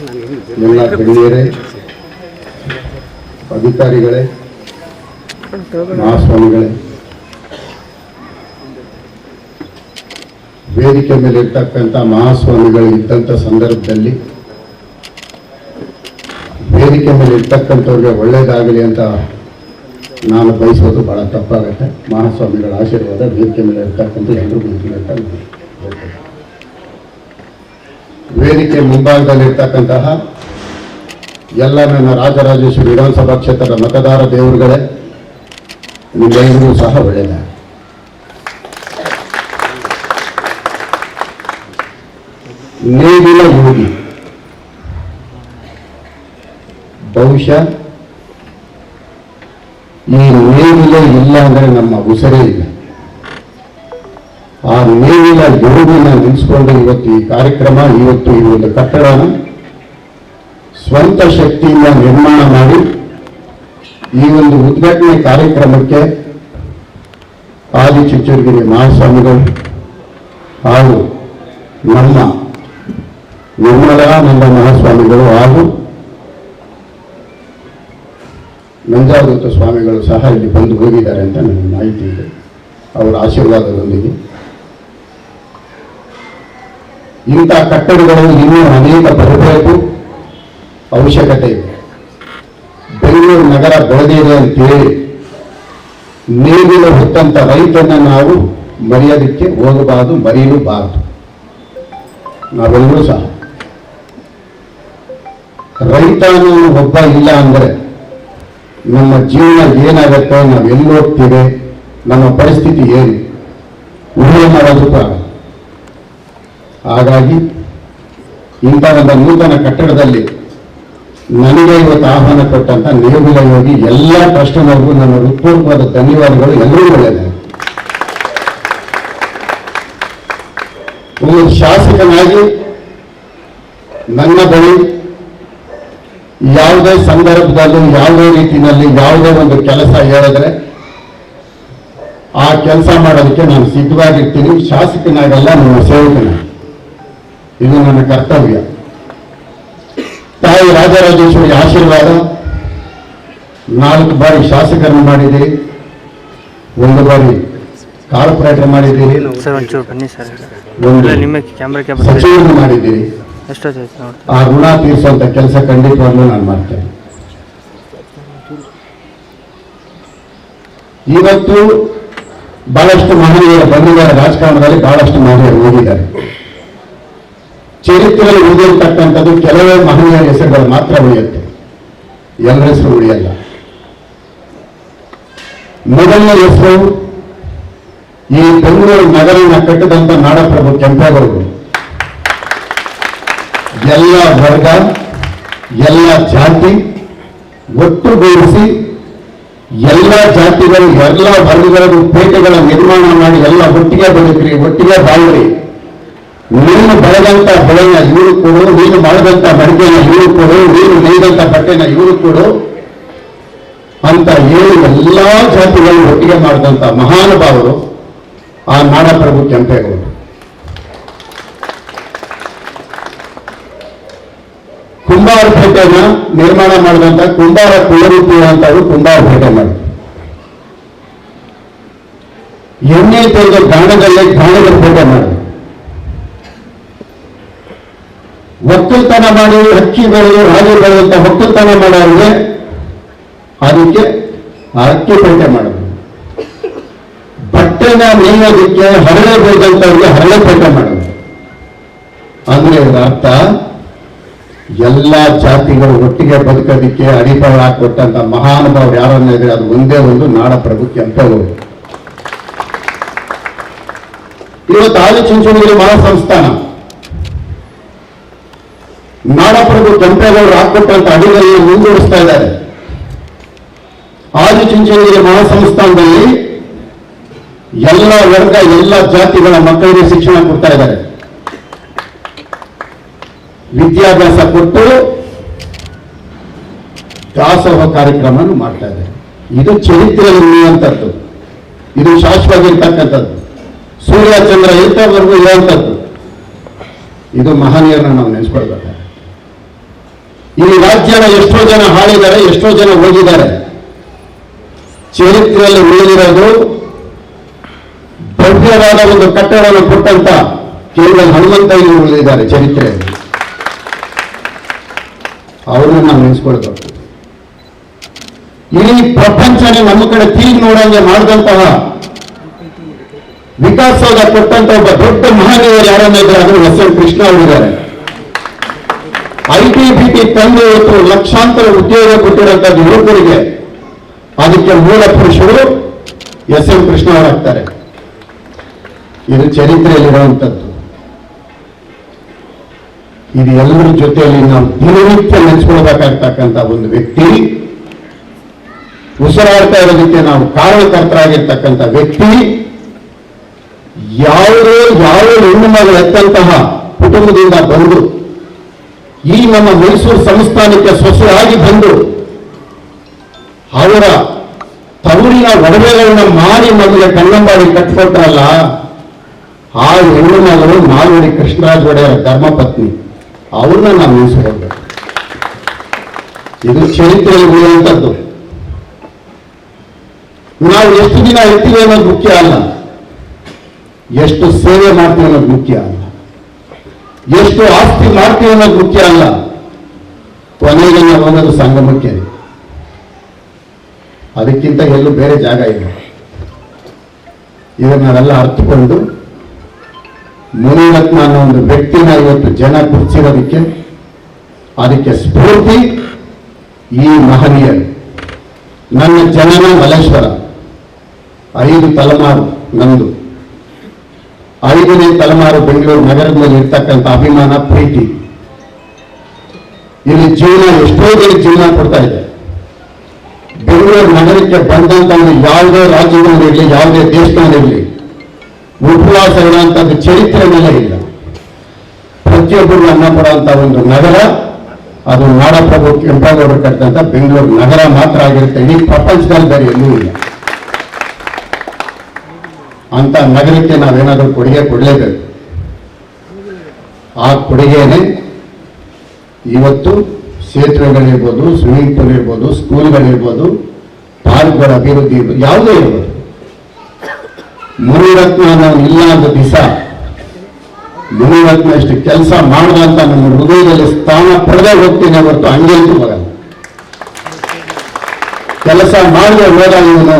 ಎಲ್ಲ ಗಣ್ಯರೇ, ಅಧಿಕಾರಿಗಳೇ, ಮಹಾಸ್ವಾಮಿಗಳೇ, ವೇದಿಕೆ ಮೇಲೆ ಇರ್ತಕ್ಕಂಥ ಮಹಾಸ್ವಾಮಿಗಳು ಇದ್ದಂಥ ಸಂದರ್ಭದಲ್ಲಿ ವೇದಿಕೆ ಮೇಲೆ ಇರ್ತಕ್ಕಂಥವ್ರಿಗೆ ಒಳ್ಳೇದಾಗಲಿ ಅಂತ ನಾನು ಬಯಸೋದು ಬಹಳ ತಪ್ಪಾಗುತ್ತೆ. ಮಹಾಸ್ವಾಮಿಗಳ ಆಶೀರ್ವಾದ ವೇದಿಕೆ ಮೇಲೆ ಇರ್ತಕ್ಕಂಥ ಎಲ್ಲರೂ ವೇದಿಕೆ ಮುಂಭಾಗದಲ್ಲಿರ್ತಕ್ಕಂತಹ ಎಲ್ಲ ನನ್ನ ರಾಜರಾಜೇಶ್ವರಿ ವಿಧಾನಸಭಾ ಕ್ಷೇತ್ರದ ಮತದಾರ ದೇವರುಗಳೇ, ನಿಮ್ಮೆಲ್ಲರಿಗೂ ಸಹ ಒಳ್ಳೆಯದ. ನೇಗಿಲ ಯೋಗಿ ಬಹುಶಃ ಈ ನೇಗಿಲ ಇಲ್ಲ ಅಂದರೆ ನಮ್ಮ ಉಸಿರೇ ಇಲ್ಲ. ಆ ನೇಗಿಲ ಯೋಗಿನ ನಿಲ್ಲಿಸ್ಕೊಂಡು ಇವತ್ತು ಈ ಕಾರ್ಯಕ್ರಮ, ಇವತ್ತು ಈ ಒಂದು ಕಟ್ಟಡನ ಸ್ವಂತ ಶಕ್ತಿಯಿಂದ ನಿರ್ಮಾಣ ಮಾಡಿ ಈ ಒಂದು ಉದ್ಘಾಟನೆ ಕಾರ್ಯಕ್ರಮಕ್ಕೆ ಆದಿಚುಂಚನಗಿರಿ ಮಹಾಸ್ವಾಮಿಗಳು ಹಾಗೂ ನಮ್ಮ ನಿರ್ಮಲಾನಂದ ಮಹಾಸ್ವಾಮಿಗಳು ಹಾಗೂ ನಂಜಾವೃತ ಸ್ವಾಮಿಗಳು ಸಹ ಇಲ್ಲಿ ಬಂದು ಹೋಗಿದ್ದಾರೆ ಅಂತ ನನಗೆ ಮಾಹಿತಿ ಇದೆ. ಅವರ ಆಶೀರ್ವಾದದೊಂದಿಗೆ ಇಂಥ ಕಟ್ಟಡಗಳು ಇನ್ನೂ ಅನೇಕ ಬರಬೇಕು, ಅವಶ್ಯಕತೆ ಇದೆ. ಬೆಂಗಳೂರು ನಗರ ಬೆಳೆದಿದೆ ಅಂತೇಳಿ ನೇಗಿಲು ಹೊತ್ತಂತ ರೈತನ ನಾವು ಮರೆಯೋದಕ್ಕೆ ಹೋಗಬಾರದು, ಮರೆಯಲೂಬಾರದು. ನಾವೆಲ್ಲರೂ ಸಹ ರೈತ ಒಬ್ಬ ಇಲ್ಲ ಅಂದರೆ ನಮ್ಮ ಜೀವನ ಏನಾಗುತ್ತೆ, ನಾವು ಎಲ್ಲಿ ಹೋಗ್ತೀವಿ, ನಮ್ಮ ಪರಿಸ್ಥಿತಿ ಏನು, ಊಹೆ ಮಾಡೋದಕ್ಕೂ ಆಗಲ್ಲ. ಹಾಗಾಗಿ ಇಂಥ ಒಂದು ನೂತನ ಕಟ್ಟಡದಲ್ಲಿ ನನಗೆ ಇವತ್ತು ಆಹ್ವಾನ ಕೊಟ್ಟಂತ ನೇಗಿಲ ಯೋಗಿ ಎಲ್ಲ ಕಸ್ಟಮರ್ಗೂ ನನ್ನ ಹೃತ್ಪೂರ್ವಕವಾದ ಧನ್ಯವಾದಗಳು. ಎಲ್ಲರೂ ಒಳ್ಳೆಯದು. ಒಂದು ಶಾಸಕನಾಗಿ ನನ್ನ ಬಳಿ ಯಾವುದೇ ಸಂದರ್ಭದಲ್ಲೂ ಯಾವುದೇ ರೀತಿಯಲ್ಲಿ ಯಾವುದೇ ಒಂದು ಕೆಲಸ ಹೇಳಿದ್ರೆ ಆ ಕೆಲಸ ಮಾಡೋದಕ್ಕೆ ನಾನು ಸಿದ್ಧವಾಗಿರ್ತೀನಿ. ಶಾಸಕನಾಗಲ್ಲ, ನನ್ನ ಸೇವಕನಾಗಿ. ಇದು ನನ್ನ ಕರ್ತವ್ಯ. ತಾಯಿ ರಾಜರಾಜೇಶ್ವರಿ ಆಶೀರ್ವಾದ. 4 ಬಾರಿ ಶಾಸಕರನ್ನು ಮಾಡಿದ್ದೀರಿ, 1 ಬಾರಿ ಕಾರ್ಪೊರೇಟರ್ ಮಾಡಿದ್ದೀರಿ, 1 ಸಚಿವರನ್ನು ಮಾಡಿದ್ದೀರಿ. ಆ ಋಣ ತೀರಿಸುವಂತ ಕೆಲಸ ಖಂಡಿತವಾಗ್ಲೂ ನಾನು ಮಾಡ್ತೇನೆ. ಇವತ್ತು ಬಹಳಷ್ಟು ಮಹನೀಯರು ಬಂದಿದ್ದಾರೆ, ರಾಜಕಾರಣದಲ್ಲಿ ಬಹಳಷ್ಟು ಮಹನೀಯರು ಹೋಗಿದ್ದಾರೆ. ಚರಿತ್ರೆಯಲ್ಲಿ ಉಳಿದಿರ್ತಕ್ಕಂಥದ್ದು ಕೆಲವೇ ಮಹನೀಯರ ಹೆಸರುಗಳು ಮಾತ್ರ ಉಳಿಯುತ್ತೆ, ಎಲ್ಲರ ಹೆಸರು ಉಳಿಯಲ್ಲ. ಮೊದಲನೇ ಹೆಸರು ಈ ಬೆಂಗಳೂರು ನಗರವನ್ನು ಕಟ್ಟಿದಂತ ನಾಡಪ್ರಭು ಕೆಂಪೇಗೌಡರು. ಎಲ್ಲ ವರ್ಗ, ಎಲ್ಲ ಜಾತಿ ಒಟ್ಟುಗೂಡಿಸಿ ಎಲ್ಲ ಜಾತಿಗಳು, ಎಲ್ಲ ವರ್ಗಗಳಿಗೂ ಪೇಟೆಗಳ ನಿರ್ಮಾಣ ಮಾಡಿ ಎಲ್ಲ ಒಟ್ಟಿಗೆ ಬದುಕ್ರಿ, ಒಟ್ಟಿಗೆ ಬಾಳ್ರಿ. ನೀನು ಬೆಳೆದಂತ ಬೆಳೆನ ಇವರು ಕೊಡು, ನೀನು ಮಾಡಿದಂತ ಮಡಿಕೆನ ಇವರು ಕೊಡು, ನೀನು ನೇಯ್ದಂತ ಬಟ್ಟೆನ ಇವರು ಕೊಡು ಅಂತ ಹೇಳಿ ಎಲ್ಲಾ ಜಾತಿಗಳು ಒಟ್ಟಿಗೆ ಮಾಡಿದಂತ ಮಹಾನುಭಾವರು ಆ ನಾಡಪ್ರಭು ಕೆಂಪೇಗೌಡರು. ಕುಂಬಾರಪೇಟೆನ ನಿರ್ಮಾಣ ಮಾಡಿದಂತ ಕುಂಬಾರ ಕುಲರೂಪಿ ಅಂತವರು ಕುಂಬಾರಪೇಟೆ ಮಾಡಿದ್ರು. ಎಣ್ಣೆ ತೆಗೆದ ಗಾಣದಲ್ಲೇ ಗಾಣದ ಪೇಟೆ ಮಾಡಿದ್ರು. ಒಕ್ಕಲ್ತನ ಮಾಡಿ ಅಕ್ಕಿ ಬೆಳೆದು ರಾಗಿ ಬೆಳೆದಂತ ಒಕ್ಕಲ್ತನ ಮಾಡೋರಿಗೆ ಅದಕ್ಕೆ ಅಕ್ಕಿ ಪೇಟೆ ಮಾಡಿದ್ರು. ಬಟ್ಟೆನ ನೇಯೋದಕ್ಕೆ ಹರಳೆ ಬೆಳೆದಂತವ್ರಿಗೆ ಹರಳೆ ಪೇಟೆ ಮಾಡಿದ್ರು. ಅಂದ್ರೆ ಇದರ ಅರ್ಥ ಎಲ್ಲ ಜಾತಿಗಳು ಒಟ್ಟಿಗೆ ಬದುಕೋದಿಕ್ಕೆ ಅಡಿಪಾಯ ಹಾಕೊಟ್ಟಂತ ಮಹಾನುಭಾವರು ಯಾರನ್ನ ಇದ್ರೆ ಅದು ಒಂದೇ ಒಂದು ನಾಡಪ್ರಭು ಕೆಂಪೇಗೌಡರು. ಇವತ್ತು ಆದಿಚುಂಚನಗಿರಿ ಮಹಾಸಂಸ್ಥಾನ ನಾಡಪ್ರಭು ಕೆಂಪೇಗೌಡರು ಹಾಕೊಟ್ಟಂತ ಅಡಿಗಳಲ್ಲಿ ಮುಂದುವರಿಸ್ತಾ ಇದ್ದಾರೆ. ಆದಿಚುಂಚನಗಿರಿ ಮಹಾಸಂಸ್ಥಾನದಲ್ಲಿ ಎಲ್ಲ ವರ್ಗ, ಎಲ್ಲ ಜಾತಿಗಳ ಮಕ್ಕಳಿಗೆ ಶಿಕ್ಷಣ ಕೊಡ್ತಾ ಇದ್ದಾರೆ. ವಿದ್ಯಾಭ್ಯಾಸ ಕೊಟ್ಟು ದಾಸೋಹ ಕಾರ್ಯಕ್ರಮ ಮಾಡ್ತಾ ಇದ್ದಾರೆ. ಇದು ಚರಿತ್ರೆಯಲ್ಲಿ ಉಳಿಯುವಂಥದ್ದು, ಇದು ಶಾಶ್ವತವಾಗಿರ್ತಕ್ಕಂಥದ್ದು. ಸೂರ್ಯ ಚಂದ್ರ ಇರ್ತವರೆಗೂ ಇರುವಂಥದ್ದು. ಇದು ಮಹನೀಯರನ್ನ ನಾವು ನೆನೆಸ್ಕೊಳ್ಬೇಕಾದ್ರೆ ಈ ರಾಜ್ಯನ ಎಷ್ಟೋ ಜನ ಹಾಳಿದ್ದಾರೆ, ಎಷ್ಟೋ ಜನ ಹೋಗಿದ್ದಾರೆ. ಚರಿತ್ರೆಯಲ್ಲಿ ಉಳಿದಿರೋದು ಭವ್ಯವಾದ ಒಂದು ಕಟ್ಟಡವನ್ನು ಕೊಟ್ಟಂತ ಕೇವಲ ಹನುಮಂತಯ್ಯನವರು ಉಳಿದಿದ್ದಾರೆ ಚರಿತ್ರೆಯಲ್ಲಿ. ಅವ್ರನ್ನ ನಾವು ನೆನೆಸ್ಕೊಳ್ಬೇಕು. ಇಡೀ ಪ್ರಪಂಚನೇ ನಮ್ಮ ಕಡೆ ತಿರುಗಿ ನೋಡಂಗೆ ಮಾಡಿದಂತಹ ವಿಕಾಸೋದ ಕೊಟ್ಟಂತ ಒಬ್ಬ ದೊಡ್ಡ ಮಹನೀಯರು ಯಾರನ್ನಿದ್ದಾರೆ ಅದು ಎಸ್ ಎಂ ಕೃಷ್ಣ ಅವರಿದ್ದಾರೆ. ITBT ತಂದು ಇವತ್ತು ಲಕ್ಷಾಂತರ ಉದ್ಯೋಗ ಕೊಟ್ಟಿರುವಂತದ್ದು ಯುವಕರಿಗೆ, ಅದಕ್ಕೆ ಮೂಲ ಪುರುಷರು ಎಸ್ ಎಂ ಕೃಷ್ಣ ಅವರಾಗ್ತಾರೆ. ಇದು ಚರಿತ್ರೆಯಲ್ಲಿರುವಂಥದ್ದು. ಇದು ಎಲ್ಲರ ಜೊತೆಯಲ್ಲಿ ನಾವು ದಿನನಿತ್ಯ ನೆನೆಸ್ಕೊಳ್ಬೇಕಾಗ್ತಕ್ಕಂಥ ಒಂದು ವ್ಯಕ್ತಿ, ಉಸಿರಾಡ್ತಾ ಇರೋದಕ್ಕೆ ನಾವು ಕಾರಣಕರ್ತರಾಗಿರ್ತಕ್ಕಂಥ ವ್ಯಕ್ತಿ. ಯಾವ ಹೆಣ್ಣು ಮಗಳು ಎತ್ತಂತಹ ಕುಟುಂಬದಿಂದ ಬಂದು ಈ ನಮ್ಮ ಮೈಸೂರು ಸಂಸ್ಥಾನಕ್ಕೆ ಸೊಸೆಯಾಗಿ ಬಂದು ಅವರ ತವರಿನ ಒಡವೆಗಳನ್ನ ಮಾರಿ ಮಗಳಿಗೆ ಕನ್ನಂಬಾಡಿ ಕಟ್ಕೊಟ್ರಲ್ಲ, ಆ ಹೆಣ್ಣು ಮಗಳು ಮಾಲ್ವಡಿ ಕೃಷ್ಣರಾಜ ಒಡೆಯರ ಧರ್ಮಪತ್ನಿ. ಅವ್ರನ್ನ ನಾವು ನೆನೆಸ್ಕೊಳ್ಬೇಕು. ಇದು ಚರಿತ್ರೆಯಲ್ಲಿ ಉಳಿಯುವಂಥದ್ದು. ನಾವು ಎಷ್ಟು ದಿನ ಇರ್ತೀವಿ ಅನ್ನೋದು ಮುಖ್ಯ ಅಲ್ಲ, ಎಷ್ಟು ಸೇವೆ ಮಾಡ್ತೀವಿ ಅನ್ನೋದು ಮುಖ್ಯ ಅಲ್ಲ, ಎಷ್ಟು ಆಸ್ತಿ ಮಾಡ್ತೀವಿ ಅನ್ನೋದು ಮುಖ್ಯ ಅಲ್ಲ. ಕೊನೆಗೆ ನಾವು ಅನ್ನೋದು ಸಂಗಮಕ್ಕೆ, ಅದಕ್ಕಿಂತ ಎಲ್ಲೂ ಬೇರೆ ಜಾಗ ಇಲ್ಲ. ಇದನ್ನ ನಾವೆಲ್ಲ ಅರ್ಥಕೊಂಡು ಮುನಿರತ್ನ ಅನ್ನೋ ಒಂದು ವ್ಯಕ್ತಿನ ಇವತ್ತು ಜನ ಗುರುತಿಸಿರೋದಕ್ಕೆ ಅದಕ್ಕೆ ಸ್ಫೂರ್ತಿ ಈ ಮಹನೀಯರು. ನನ್ನ ಜನನ ಮಲ್ಲೇಶ್ವರ, 5 ತಲೆಮಾರು ನಂದು, 5ನೇ ತಲೆಮಾರು ಬೆಂಗಳೂರು ನಗರದಲ್ಲಿ ಇರ್ತಕ್ಕಂಥ ಅಭಿಮಾನ, ಪ್ರೀತಿ. ಇಲ್ಲಿ ಜೀವನ ಎಷ್ಟೋ ಜನ ಜೀವನ ಕೊಡ್ತಾ ಇದೆ. ಬೆಂಗಳೂರು ನಗರಕ್ಕೆ ಬಂದಂತ ಯಾವುದೇ ರಾಜ್ಯದಲ್ಲಿರಲಿ, ಯಾವುದೇ ದೇಶದಲ್ಲಿರಲಿ ಉಪವಾಸ ಇರುವಂತದ್ದು ಚರಿತ್ರೆಯಲ್ಲೇ ಇಲ್ಲ. ಪ್ರತಿಯೊಬ್ಬರು ಅನ್ನ ಕೊಡುವಂತ ಒಂದು ನಗರ ಅದು ನಾಡಪ್ರಭು ಕೆಂಪೇಗೌಡರು ಕಟ್ಟಿದಂತ ಬೆಂಗಳೂರು ನಗರ ಮಾತ್ರ ಆಗಿರುತ್ತೆ. ಇಡೀ ಪ್ರಪಂಚದಲ್ಲಿ ಬೇರೆ ಎಲ್ಲೂ ಇಲ್ಲ. ಅಂತ ನಗರಕ್ಕೆ ನಾವೇನಾದರೂ ಕೊಡುಗೆ ಕೊಡಲೇಬೇಕು. ಆ ಕೊಡುಗೆನೇ ಇವತ್ತು ಸೇತುವೆಗಳಿರ್ಬೋದು, ಸ್ವಿಮ್ಮಿಂಗ್ ಪೂಲ್ ಇರ್ಬೋದು, ಸ್ಕೂಲ್ಗಳಿರ್ಬೋದು, ಪಾರ್ಕ್ಗಳ ಅಭಿವೃದ್ಧಿ ಇರ್ಬೋದು, ಯಾವುದೇ ಇರ್ಬೋದು. ಮುನಿರತ್ನ ನಾವು ಇಲ್ಲ ಅಂದ ದಿವಸ ಮುನಿರತ್ನ ಇಷ್ಟು ಕೆಲಸ ಮಾಡುವಂತ ನಮ್ಮ ಹೃದಯದಲ್ಲಿ ಸ್ಥಾನ ಪಡೆದೇ ಹೋಗ್ತೀನಿ ಹೊರತು ಹಂಗೇಂತೂ ಬರಲ್ಲ. ಕೆಲಸ ಮಾಡದೆ ಹೋದ ಇವನು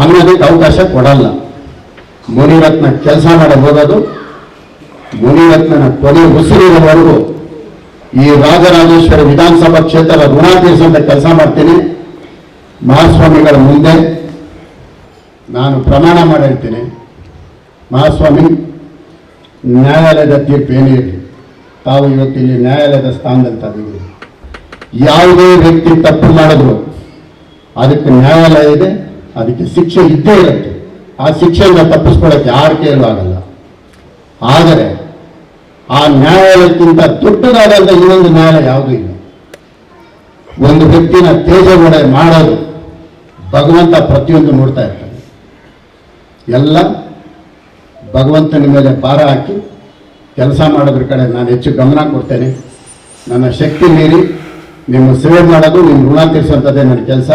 ಅನ್ನೋದಕ್ಕೆ ಅವಕಾಶ ಕೊಡಲ್ಲ. ಮುನಿರತ್ನ ಕೆಲಸ ಮಾಡಿ ಹೋಗೋದು, ಮುನಿರತ್ನನ ಕೊನೆ ಉಸಿರಿನವರೆಗೂ ಈ ರಾಜರಾಜೇಶ್ವರಿ ವಿಧಾನಸಭಾ ಕ್ಷೇತ್ರದ ಋಣ ತೀರಿಸುವಂತ ಕೆಲಸ ಮಾಡ್ತೀನಿ. ಮಹಾಸ್ವಾಮಿಗಳ ಮುಂದೆ ನಾನು ಪ್ರಮಾಣ ಮಾಡಿರ್ತೀನಿ, ಮಹಾಸ್ವಾಮಿ ನ್ಯಾಯಾಲಯದ ತೀರ್ಪು ಏನೇ ಇರಲಿ, ತಾವು ಇವತ್ತಿಲ್ಲಿ ನ್ಯಾಯಾಲಯದ ಸ್ಥಾನದಲ್ಲಿ ತಾವಿದ್ದೀರಿ. ಯಾವುದೇ ವ್ಯಕ್ತಿ ತಪ್ಪು ಮಾಡಿದ್ರು ಅದಕ್ಕೆ ನ್ಯಾಯಾಲಯ ಇದೆ, ಅದಕ್ಕೆ ಶಿಕ್ಷೆ ಇದ್ದೇ ಇರುತ್ತೆ. ಆ ಶಿಕ್ಷೆಯಿಂದ ತಪ್ಪಿಸ್ಕೊಳ್ಳೋಕೆ ಯಾರ ಕೈಯಲ್ಲೂ ಆಗಲ್ಲ. ಆದರೆ ಆ ನ್ಯಾಯಾಲಯಕ್ಕಿಂತ ದೊಡ್ಡದಾದಂಥ ಇನ್ನೊಂದು ನ್ಯಾಯಾಲಯ ಯಾವುದೂ ಇಲ್ಲ. ಒಂದು ವ್ಯಕ್ತಿನ ತೇಜೋವಧೆ ಮಾಡೋದು ಭಗವಂತ ಪ್ರತಿಯೊಂದು ನೋಡ್ತಾ ಇರ್ತಾನೆ. ಎಲ್ಲ ಭಗವಂತನ ಮೇಲೆ ಭಾರ ಹಾಕಿ ಕೆಲಸ ಮಾಡೋದ್ರ ಕಡೆ ನಾನು ಹೆಚ್ಚು ಗಮನ ಕೊಡ್ತೇನೆ. ನನ್ನ ಶಕ್ತಿ ಮೀರಿ ನಿಮ್ಮ ಸೇವೆ ಮಾಡೋದು, ನಿಮ್ಮ ಋಣ ತೀರಿಸುವಂಥದ್ದೇ ನನ್ನ ಕೆಲಸ.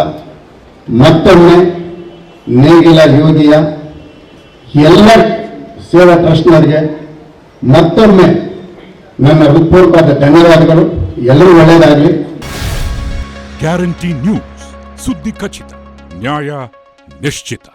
ಮತ್ತೊಮ್ಮೆ ನೇಗಿಲ ಯೋಗಿಯ ಎಲ್ಲ ಸೇವಾ ಟ್ರಸ್ಟ್ನವರಿಗೆ ಮತ್ತೊಮ್ಮೆ ನನ್ನ ಹೃತ್ಪೂರ್ವಕವಾದ ಧನ್ಯವಾದಗಳು. ಎಲ್ಲರೂ ಒಳ್ಳೆಯದಾಗಲಿ. ಗ್ಯಾರಂಟಿ ನ್ಯೂಸ್, ಸುದ್ದಿ ಖಚಿತ, ನ್ಯಾಯ ನಿಶ್ಚಿತ.